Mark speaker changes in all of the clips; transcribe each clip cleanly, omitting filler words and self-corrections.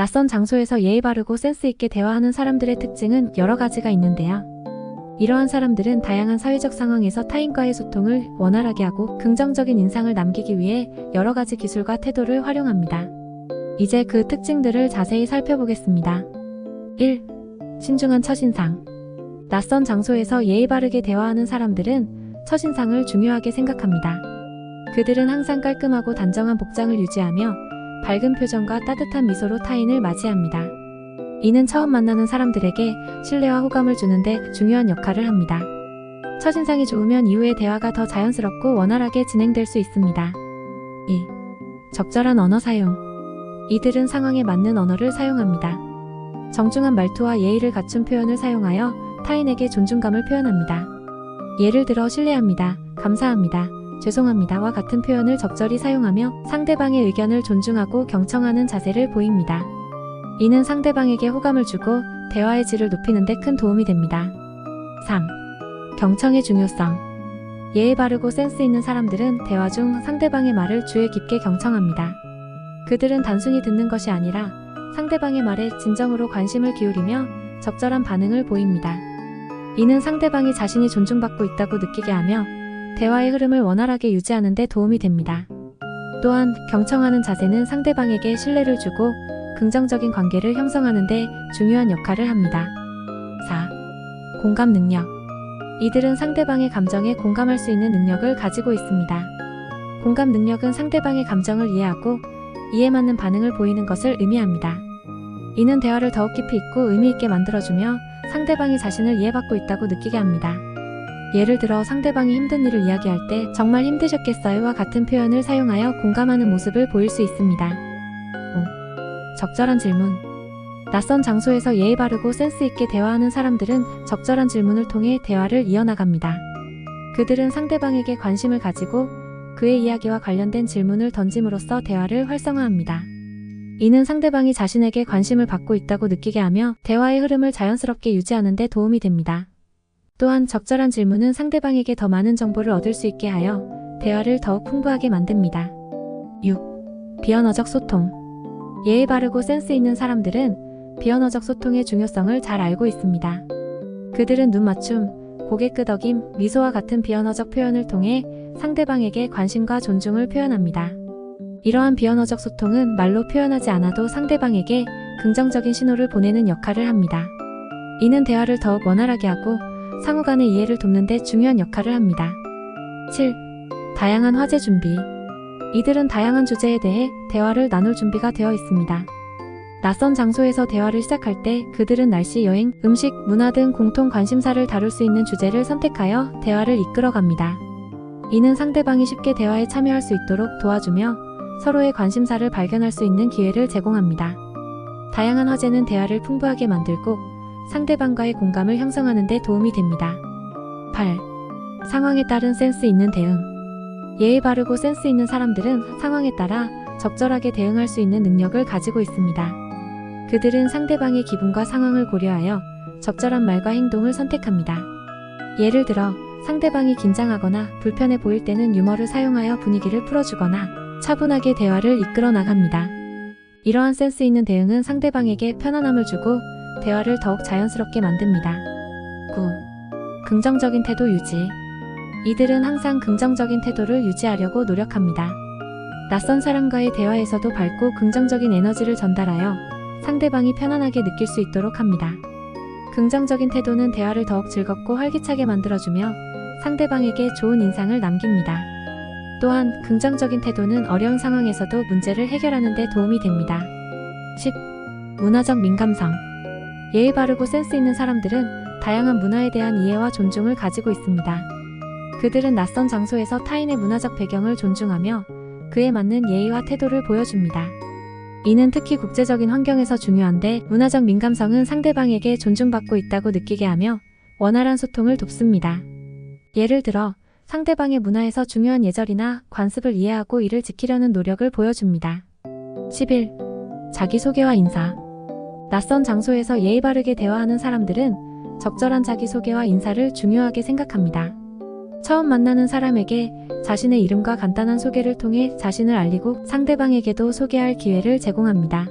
Speaker 1: 낯선 장소에서 예의 바르고 센스 있게 대화하는 사람들의 특징은 여러 가지가 있는데요. 이러한 사람들은 다양한 사회적 상황에서 타인과의 소통을 원활하게 하고 긍정적인 인상을 남기기 위해 여러 가지 기술과 태도를 활용합니다. 이제 그 특징들을 자세히 살펴보겠습니다. 1. 신중한 첫인상. 낯선 장소에서 예의 바르게 대화하는 사람들은 첫인상을 중요하게 생각합니다. 그들은 항상 깔끔하고 단정한 복장을 유지하며 밝은 표정과 따뜻한 미소로 타인을 맞이합니다. 이는 처음 만나는 사람들에게 신뢰와 호감을 주는데 중요한 역할을 합니다. 첫인상이 좋으면 이후의 대화가 더 자연스럽고 원활하게 진행될 수 있습니다. 2. 적절한 언어 사용. 이들은 상황에 맞는 언어를 사용합니다. 정중한 말투와 예의를 갖춘 표현을 사용하여 타인에게 존중감을 표현합니다. 예를 들어 신뢰합니다, 감사합니다, 죄송합니다와 같은 표현을 적절히 사용하며 상대방의 의견을 존중하고 경청하는 자세를 보입니다. 이는 상대방에게 호감을 주고 대화의 질을 높이는 데 큰 도움이 됩니다. 3. 경청의 중요성. 예의 바르고 센스 있는 사람들은 대화 중 상대방의 말을 주의 깊게 경청합니다. 그들은 단순히 듣는 것이 아니라 상대방의 말에 진정으로 관심을 기울이며 적절한 반응을 보입니다. 이는 상대방이 자신이 존중받고 있다고 느끼게 하며 대화의 흐름을 원활하게 유지하는 데 도움이 됩니다. 또한 경청하는 자세는 상대방에게 신뢰를 주고 긍정적인 관계를 형성하는 데 중요한 역할을 합니다. 4. 공감 능력. 이들은 상대방의 감정에 공감할 수 있는 능력을 가지고 있습니다. 공감 능력은 상대방의 감정을 이해하고 이에 맞는 반응을 보이는 것을 의미합니다. 이는 대화를 더욱 깊이 있고 의미 있게 만들어주며 상대방이 자신을 이해받고 있다고 느끼게 합니다. 예를 들어 상대방이 힘든 일을 이야기할 때 정말 힘드셨겠어요와 같은 표현을 사용하여 공감하는 모습을 보일 수 있습니다. 5. 적절한 질문. 낯선 장소에서 예의 바르고 센스 있게 대화하는 사람들은 적절한 질문을 통해 대화를 이어나갑니다. 그들은 상대방에게 관심을 가지고 그의 이야기와 관련된 질문을 던짐으로써 대화를 활성화합니다. 이는 상대방이 자신에게 관심을 받고 있다고 느끼게 하며 대화의 흐름을 자연스럽게 유지하는 데 도움이 됩니다. 또한 적절한 질문은 상대방에게 더 많은 정보를 얻을 수 있게 하여 대화를 더욱 풍부하게 만듭니다. 6. 비언어적 소통. 예의 바르고 센스 있는 사람들은 비언어적 소통의 중요성을 잘 알고 있습니다. 그들은 눈 맞춤, 고개 끄덕임, 미소와 같은 비언어적 표현을 통해 상대방에게 관심과 존중을 표현합니다. 이러한 비언어적 소통은 말로 표현하지 않아도 상대방에게 긍정적인 신호를 보내는 역할을 합니다. 이는 대화를 더욱 원활하게 하고 상호 간의 이해를 돕는 데 중요한 역할을 합니다. 7. 다양한 화제 준비. 이들은 다양한 주제에 대해 대화를 나눌 준비가 되어 있습니다. 낯선 장소에서 대화를 시작할 때 그들은 날씨, 여행, 음식, 문화 등 공통 관심사를 다룰 수 있는 주제를 선택하여 대화를 이끌어갑니다. 이는 상대방이 쉽게 대화에 참여할 수 있도록 도와주며 서로의 관심사를 발견할 수 있는 기회를 제공합니다. 다양한 화제는 대화를 풍부하게 만들고 상대방과의 공감을 형성하는 데 도움이 됩니다. 8. 상황에 따른 센스 있는 대응. 예의 바르고 센스 있는 사람들은 상황에 따라 적절하게 대응할 수 있는 능력을 가지고 있습니다. 그들은 상대방의 기분과 상황을 고려하여 적절한 말과 행동을 선택합니다. 예를 들어 상대방이 긴장하거나 불편해 보일 때는 유머를 사용하여 분위기를 풀어주거나 차분하게 대화를 이끌어 나갑니다. 이러한 센스 있는 대응은 상대방에게 편안함을 주고 대화를 더욱 자연스럽게 만듭니다. 9. 긍정적인 태도 유지. 이들은 항상 긍정적인 태도를 유지하려고 노력합니다. 낯선 사람과의 대화에서도 밝고 긍정적인 에너지를 전달하여 상대방이 편안하게 느낄 수 있도록 합니다. 긍정적인 태도는 대화를 더욱 즐겁고 활기차게 만들어주며 상대방에게 좋은 인상을 남깁니다. 또한 긍정적인 태도는 어려운 상황에서도 문제를 해결하는 데 도움이 됩니다. 10. 문화적 민감성. 예의 바르고 센스 있는 사람들은 다양한 문화에 대한 이해와 존중을 가지고 있습니다. 그들은 낯선 장소에서 타인의 문화적 배경을 존중하며 그에 맞는 예의와 태도를 보여줍니다. 이는 특히 국제적인 환경에서 중요한데 문화적 민감성은 상대방에게 존중받고 있다고 느끼게 하며 원활한 소통을 돕습니다. 예를 들어 상대방의 문화에서 중요한 예절이나 관습을 이해하고 이를 지키려는 노력을 보여줍니다. 11. 자기소개와 인사. 낯선 장소에서 예의 바르게 대화하는 사람들은 적절한 자기소개와 인사를 중요하게 생각합니다. 처음 만나는 사람에게 자신의 이름과 간단한 소개를 통해 자신을 알리고 상대방에게도 소개할 기회를 제공합니다.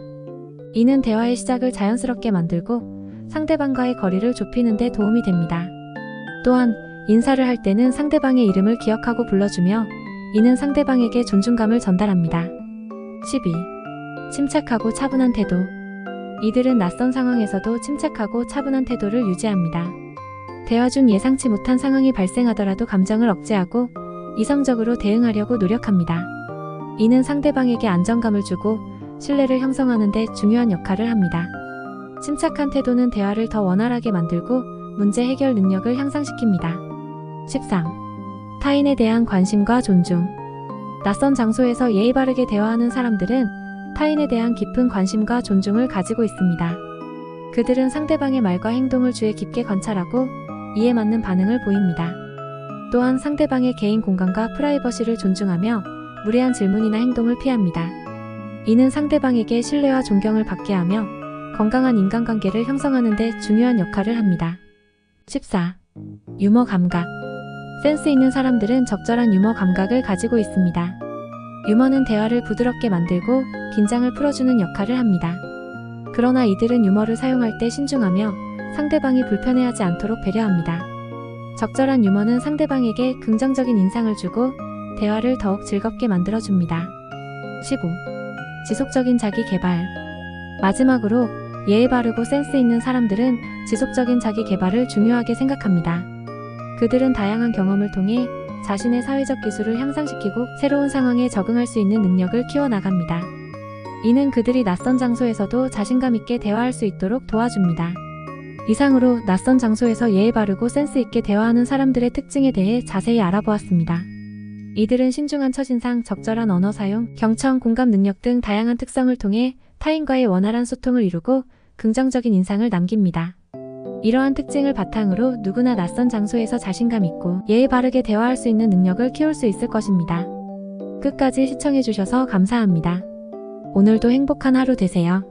Speaker 1: 이는 대화의 시작을 자연스럽게 만들고 상대방과의 거리를 좁히는 데 도움이 됩니다. 또한 인사를 할 때는 상대방의 이름을 기억하고 불러주며 이는 상대방에게 존중감을 전달합니다. 12. 침착하고 차분한 태도. 이들은 낯선 상황에서도 침착하고 차분한 태도를 유지합니다. 대화 중 예상치 못한 상황이 발생하더라도 감정을 억제하고 이성적으로 대응하려고 노력합니다. 이는 상대방에게 안정감을 주고 신뢰를 형성하는 데 중요한 역할을 합니다. 침착한 태도는 대화를 더 원활하게 만들고 문제 해결 능력을 향상시킵니다. 13. 타인에 대한 관심과 존중. 낯선 장소에서 예의 바르게 대화하는 사람들은 타인에 대한 깊은 관심과 존중을 가지고 있습니다. 그들은 상대방의 말과 행동을 주의 깊게 관찰하고 이에 맞는 반응을 보입니다. 또한 상대방의 개인 공간과 프라이버시를 존중하며 무례한 질문이나 행동을 피합니다. 이는 상대방에게 신뢰와 존경을 받게 하며 건강한 인간관계를 형성하는 데 중요한 역할을 합니다. 14. 유머 감각. 센스 있는 사람들은 적절한 유머 감각을 가지고 있습니다. 유머는 대화를 부드럽게 만들고 긴장을 풀어주는 역할을 합니다. 그러나 이들은 유머를 사용할 때 신중하며 상대방이 불편해하지 않도록 배려합니다. 적절한 유머는 상대방에게 긍정적인 인상을 주고 대화를 더욱 즐겁게 만들어줍니다. 15. 지속적인 자기 개발. 마지막으로 예의 바르고 센스 있는 사람들은 지속적인 자기 개발을 중요하게 생각합니다. 그들은 다양한 경험을 통해 자신의 사회적 기술을 향상시키고 새로운 상황에 적응할 수 있는 능력을 키워나갑니다. 이는 그들이 낯선 장소에서도 자신감 있게 대화할 수 있도록 도와줍니다. 이상으로 낯선 장소에서 예의 바르고 센스 있게 대화하는 사람들의 특징에 대해 자세히 알아보았습니다. 이들은 신중한 첫인상, 적절한 언어 사용, 경청, 공감 능력 등 다양한 특성을 통해 타인과의 원활한 소통을 이루고 긍정적인 인상을 남깁니다. 이러한 특징을 바탕으로 누구나 낯선 장소에서 자신감 있고 예의 바르게 대화할 수 있는 능력을 키울 수 있을 것입니다. 끝까지 시청해주셔서 감사합니다. 오늘도 행복한 하루 되세요.